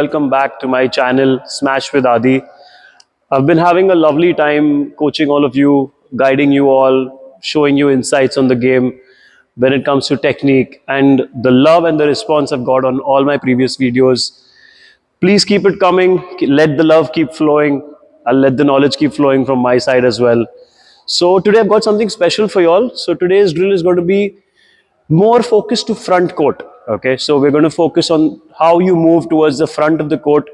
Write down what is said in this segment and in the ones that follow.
welcome back to my channel Smash with Adi. I've been having a lovely time coaching all of you, guiding you all, showing you insights on the game when it comes to technique, and the love and the response I've got on all my previous videos. Please keep it coming. Let the love keep flowing. I'll let the knowledge keep flowing from my side as well. So today I've got something special for you all. So today's drill is going to be more focused to front court. Okay, so we're going to focus on how you move towards the front of the court.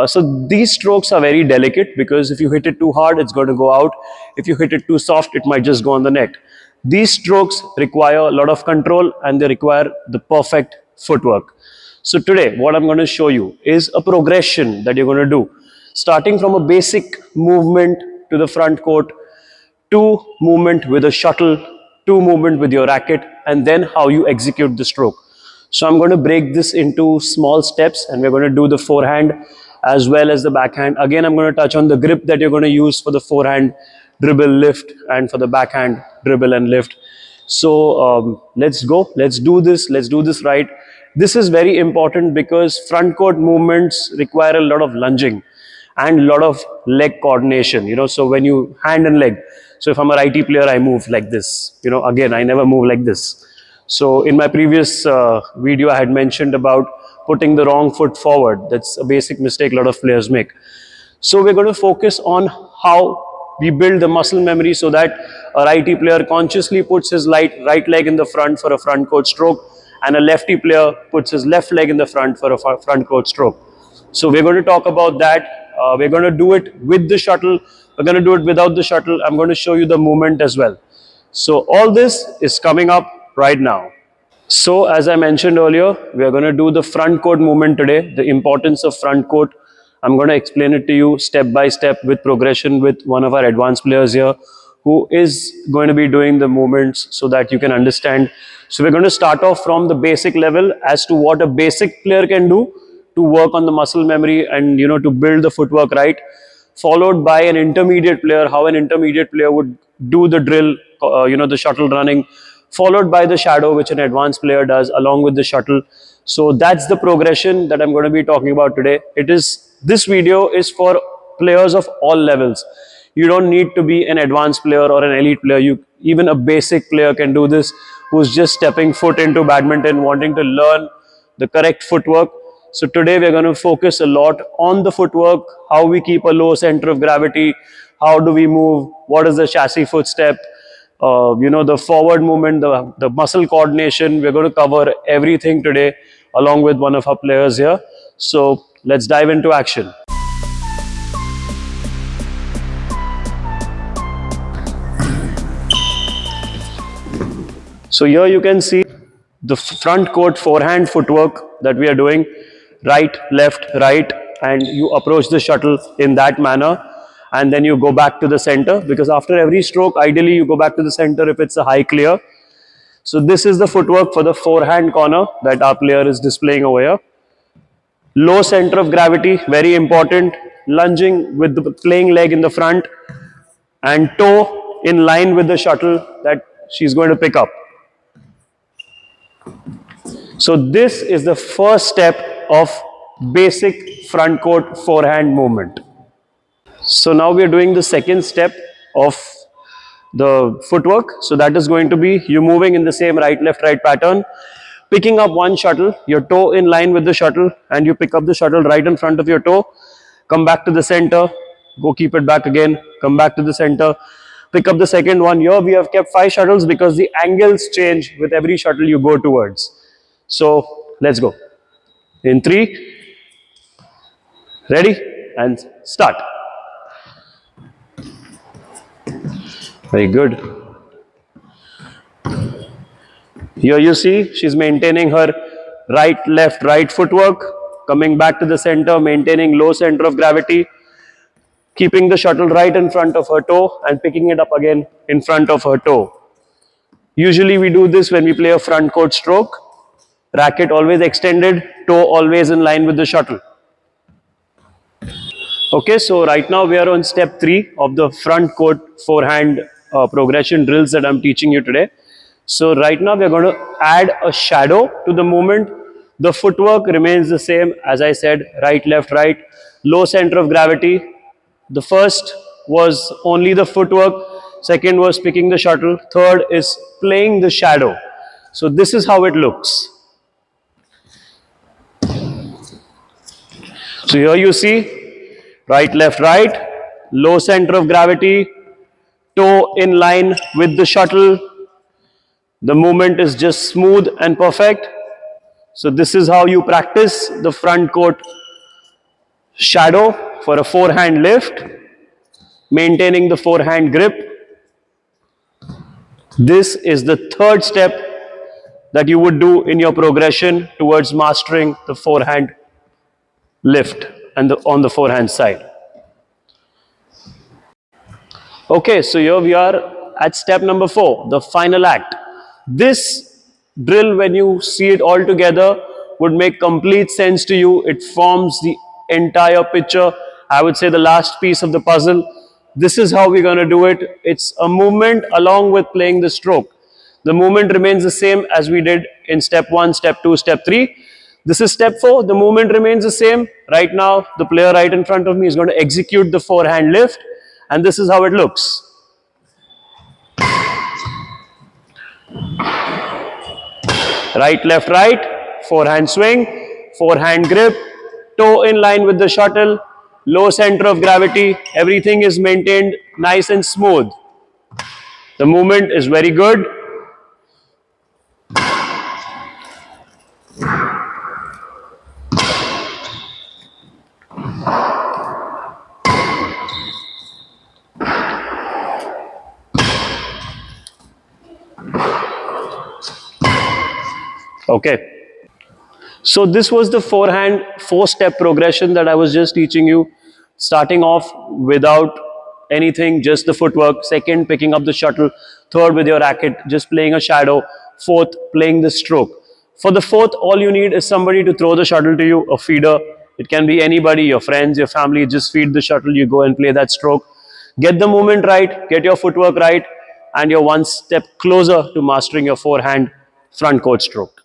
So these strokes are very delicate because if you hit it too hard, it's going to go out. If you hit it too soft, it might just go on the net. These strokes require a lot of control and they require the perfect footwork. So today, what I'm going to show you is a progression that you're going to do, starting from a basic movement to the front court, to movement with a shuttle, to movement with your racket, and then how you execute the stroke. So I'm going to break this into small steps and we're going to do the forehand as well as the backhand. Again, I'm going to touch on the grip that you're going to use for the forehand dribble lift and for the backhand dribble and lift. So let's go. Let's do this. Let's do this right. This is very important because front court movements require a lot of lunging and a lot of leg coordination, so when you hand and leg. So if I'm a righty player, I move like this, again, I never move like this. So in my previous video, I had mentioned about putting the wrong foot forward. That's a basic mistake a lot of players make. So we're going to focus on how we build the muscle memory so that a righty player consciously puts his right leg in the front for a front court stroke, and a lefty player puts his left leg in the front for a front court stroke. So we're going to talk about that. We're going to do it with the shuttle. We're going to do it without the shuttle. I'm going to show you the movement as well. So all this is coming up right now. So as I mentioned earlier, we are going to do the front court movement today, the importance of front court. I'm going to explain it to you step by step with progression with one of our advanced players here who is going to be doing the movements so that you can understand. So we're going to start off from the basic level as to what a basic player can do to work on the muscle memory and to build the footwork right, followed by an intermediate player, how an intermediate player would do the drill, the shuttle running, followed by the shadow, which an advanced player does along with the shuttle. So that's the progression that I'm going to be talking about today. This video is for players of all levels. You don't need to be an advanced player or an elite player. Even a basic player can do this who's just stepping foot into badminton, wanting to learn the correct footwork. So today we're going to focus a lot on the footwork, how we keep a low center of gravity, how do we move, what is the chassis footstep, the forward movement, the muscle coordination. We're going to cover everything today along with one of our players here. So let's dive into action. So here you can see the front court forehand footwork that we are doing. Right, left, right, and you approach the shuttle in that manner, and then you go back to the center, because after every stroke, ideally you go back to the center if it's a high clear. So this is the footwork for the forehand corner that our player is displaying over here. Low center of gravity, very important. Lunging with the playing leg in the front and toe in line with the shuttle that she's going to pick up. So this is the first step of basic front court forehand movement. So now we are doing the second step of the footwork. So that is going to be you moving in the same right, left, right pattern, picking up one shuttle, your toe in line with the shuttle, and you pick up the shuttle right in front of your toe, come back to the center, go keep it back again, come back to the center, pick up the second one. Here we have kept 5 shuttles because the angles change with every shuttle you go towards. So let's go. In 3, ready, and start. Very good. Here you see she's maintaining her right, left, right footwork, coming back to the center, maintaining low center of gravity, keeping the shuttle right in front of her toe and picking it up again in front of her toe. Usually we do this when we play a front court stroke. Racket always extended, toe always in line with the shuttle. Okay, so right now we are on step 3 of the front court forehand progression drills that I'm teaching you today. So right now we are going to add a shadow to the movement The footwork remains the same, as I said, right, left, right, low center of gravity. The first was only the footwork, second was picking the shuttle, third is playing the shadow. So this is how it looks. So here you see right, low center of gravity, toe in line with the shuttle. The movement is just smooth and perfect. So this is how you practice the front court shadow for a forehand lift, maintaining the forehand grip. This is the third step that you would do in your progression towards mastering the forehand lift and on the forehand side. Okay, so here we are at step number 4, the final act. This drill, when you see it all together, would make complete sense to you. It forms the entire picture. I would say the last piece of the puzzle. This is how we're going to do it. It's a movement along with playing the stroke. The movement remains the same as we did in step 1, step 2, step 3. This is step 4. The movement remains the same. Right now, the player right in front of me is going to execute the forehand lift, and this is how it looks. Right, left, right, forehand swing, forehand grip, toe in line with the shuttle, low center of gravity, everything is maintained nice and smooth. The movement is very good. Okay. So this was the forehand 4-step progression that I was just teaching you. Starting off without anything, just the footwork. Second, picking up the shuttle. Third, with your racket, just playing a shadow. Fourth, playing the stroke. For the fourth, all you need is somebody to throw the shuttle to you, a feeder. It can be anybody, your friends, your family. Just feed the shuttle, you go and play that stroke. Get the movement right, get your footwork right, and you're one step closer to mastering your forehand front court stroke.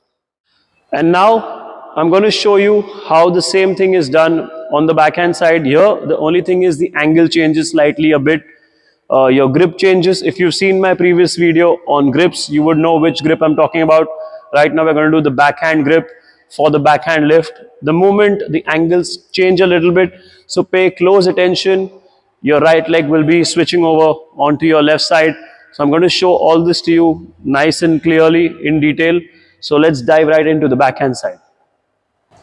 And now I'm going to show you how the same thing is done on the backhand side. Here, the only thing is the angle changes slightly a bit. Your grip changes. If you've seen my previous video on grips, you would know which grip I'm talking about. Right now, we're going to do the backhand grip for the backhand lift. The movement, the angles change a little bit. So pay close attention. Your right leg will be switching over onto your left side. So I'm going to show all this to you nice and clearly in detail. So let's dive right into the backhand side.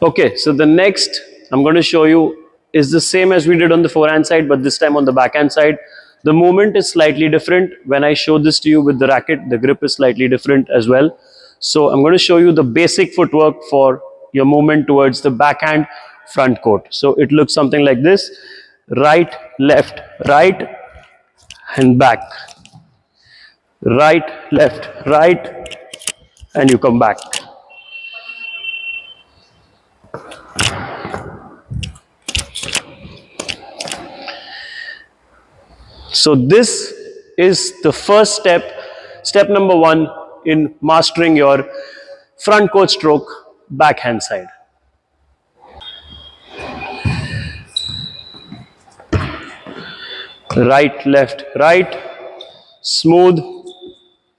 Okay, so the next I'm going to show you is the same as we did on the forehand side, but this time on the backhand side. The movement is slightly different. When I show this to you with the racket, the grip is slightly different as well. So I'm going to show you the basic footwork for your movement towards the backhand front court. So it looks something like this: right, left, right, and back. Right, left, right, and you come back. So this is the first step, step number 1 in mastering your front court stroke backhand side. Right, left, right, smooth,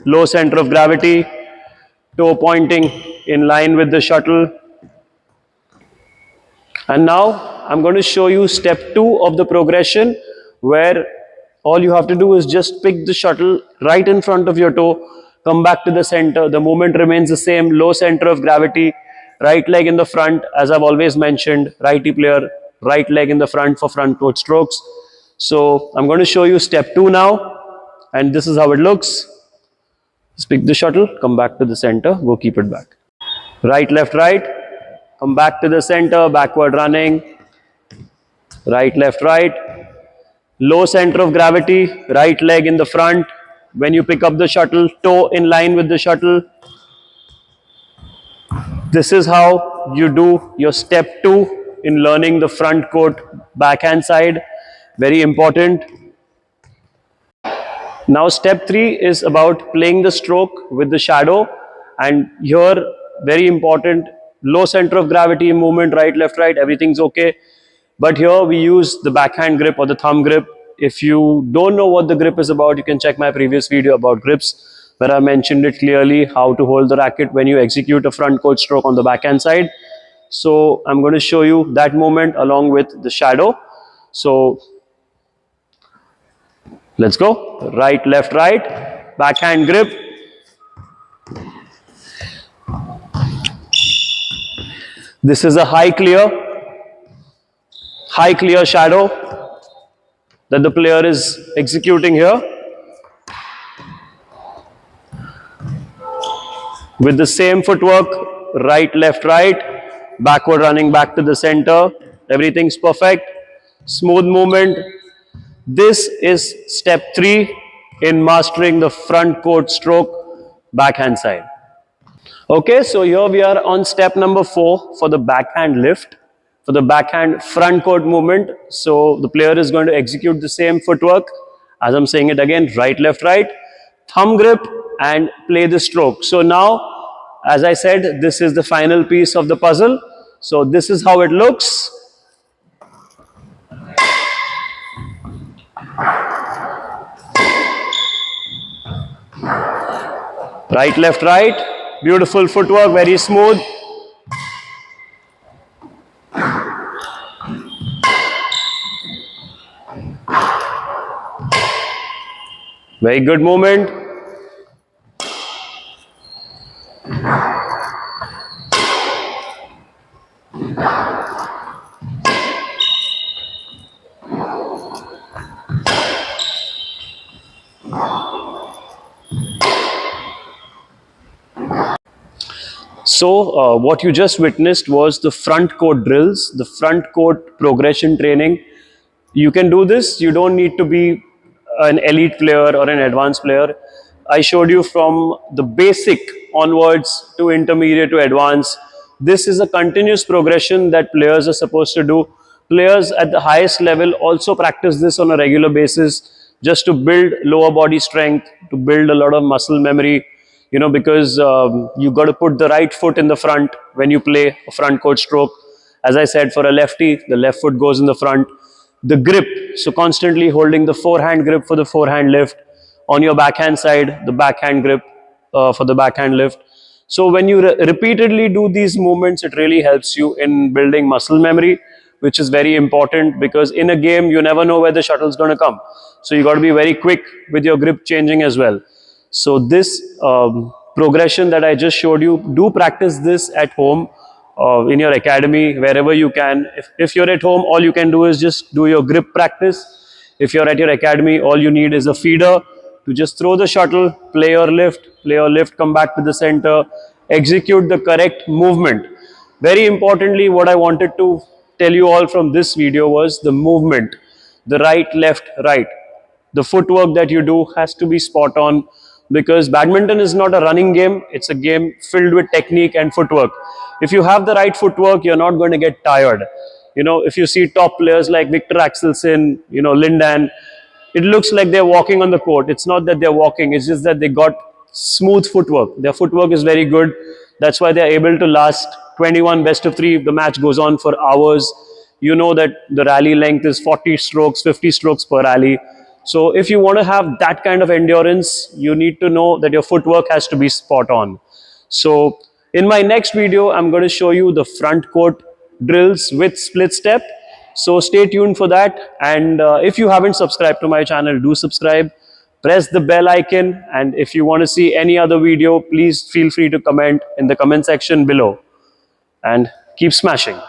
low center of gravity, toe pointing in line with the shuttle. And now I'm going to show you step 2 of the progression, where all you have to do is just pick the shuttle right in front of your toe, come back to the center. The movement remains the same, low center of gravity, right leg in the front, as I've always mentioned, righty player, right leg in the front for front court strokes. So I'm going to show you step 2 now, and this is how it looks. Just pick the shuttle, come back to the center, go keep it back. Right, left, right, come back to the center, backward running, right, left, right, low center of gravity, right leg in the front. When you pick up the shuttle, toe in line with the shuttle. This is how you do your step 2 in learning the front court backhand side. Very important. Now step 3 is about playing the stroke with the shadow, and here very important, low center of gravity, movement, right, left, right, everything's okay. But here we use the backhand grip or the thumb grip. If you don't know what the grip is about, you can check my previous video about grips, where I mentioned it clearly, how to hold the racket when you execute a front court stroke on the backhand side. So I'm going to show you that movement along with the shadow. So let's go. Right, left, right, backhand grip. This is a high clear shadow that the player is executing here. With the same footwork, right, left, right, backward running back to the center. Everything's perfect. Smooth movement. This is step 3 in mastering the front court stroke backhand side. Okay, so here we are on step number 4 for the backhand lift, for the backhand front court movement. So the player is going to execute the same footwork, as I'm saying it again, right, left, right, thumb grip, and play the stroke. So now, as I said, this is the final piece of the puzzle. So this is how it looks. Right, left, right. Beautiful footwork, very smooth. Very good movement. So what you just witnessed was the front court drills, the front court progression training. You can do this. You don't need to be an elite player or an advanced player. I showed you from the basic onwards to intermediate to advanced. This is a continuous progression that players are supposed to do. Players at the highest level also practice this on a regular basis, just to build lower body strength, to build a lot of muscle memory, because you got to put the right foot in the front when you play a front court stroke. As I said, for a lefty, the left foot goes in the front. The grip, so constantly holding the forehand grip for the forehand lift. On your backhand side, the backhand grip for the backhand lift. So when you repeatedly do these movements, it really helps you in building muscle memory, which is very important, because in a game, you never know where the shuttle is going to come. So you got to be very quick with your grip changing as well. So this progression that I just showed you, do practice this at home, in your academy, wherever you can. If you're at home, all you can do is just do your grip practice. If you're at your academy, all you need is a feeder to just throw the shuttle, play your lift, come back to the center, execute the correct movement. Very importantly, what I wanted to tell you all from this video was the movement, the right, left, right. The footwork that you do has to be spot on, because badminton is not a running game. It's a game filled with technique and footwork. If you have the right footwork, you're not going to get tired. If you see top players like Victor Axelsen, Lindan, it looks like they're walking on the court. It's not that they're walking, it's just that they got smooth footwork. Their footwork is very good. That's why they're able to last 21 best of 3. The match goes on for hours. You know that the rally length is 40 strokes, 50 strokes per rally. So if you want to have that kind of endurance, you need to know that your footwork has to be spot on. So in my next video, I'm going to show you the front court drills with split step. So stay tuned for that. And if you haven't subscribed to my channel, do subscribe. Press the bell icon. And if you want to see any other video, please feel free to comment in the comment section below. And keep smashing.